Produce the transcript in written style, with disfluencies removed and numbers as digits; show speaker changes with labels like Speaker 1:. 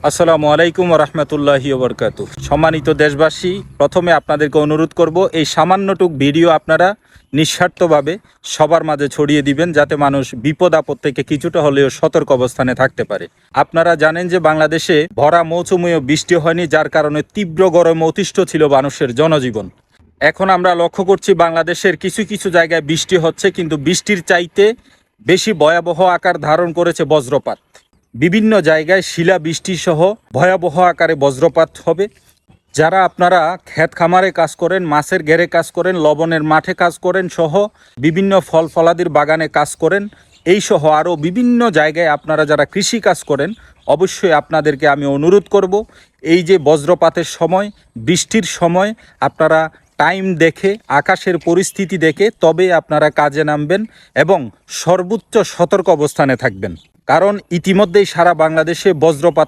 Speaker 1: আসসালামু আলাইকুম রহমতুল্লাহি ওবরকাতু। সম্মানিত দেশবাসী, প্রথমে আপনাদেরকে অনুরোধ করব এই সামান্যটুক ভিডিও আপনারা নিঃস্বার্থভাবে সবার মাঝে ছড়িয়ে দিবেন, যাতে মানুষ বিপদ আপদ থেকে কিছুটা হলেও সতর্ক অবস্থানে থাকতে পারে। আপনারা জানেন যে বাংলাদেশে ভরা মৌসুমীয় বৃষ্টি হয়নি, যার কারণে তীব্র গরমে অতিষ্ঠ ছিল মানুষের জনজীবন। এখন আমরা লক্ষ্য করছি বাংলাদেশের কিছু কিছু জায়গায় বৃষ্টি হচ্ছে, কিন্তু বৃষ্টির চাইতে বেশি ভয়াবহ আকার ধারণ করেছে বজ্রপাত। বিভিন্ন জায়গায় শিলা বৃষ্টি সহ ভয়াবহ আকারে বজ্রপাত হবে। যারা আপনারা ক্ষেত খামারে কাজ করেন, মাছের ঘেরে কাজ করেন, লবণের মাঠে কাজ করেন সহ বিভিন্ন ফল ফলাদির বাগানে কাজ করেন, এই সহ আরও বিভিন্ন জায়গায় আপনারা যারা কৃষি কাজ করেন, অবশ্যই আপনাদেরকে আমি অনুরোধ করব, এই যে বজ্রপাতের সময়, বৃষ্টির সময় আপনারা টাইম দেখে, আকাশের পরিস্থিতি দেখে তবে আপনারা কাজে নামবেন এবং সর্বোচ্চ সতর্ক অবস্থানে থাকবেন। কারণ ইতিমধ্যেই সারা বাংলাদেশে বজ্রপাত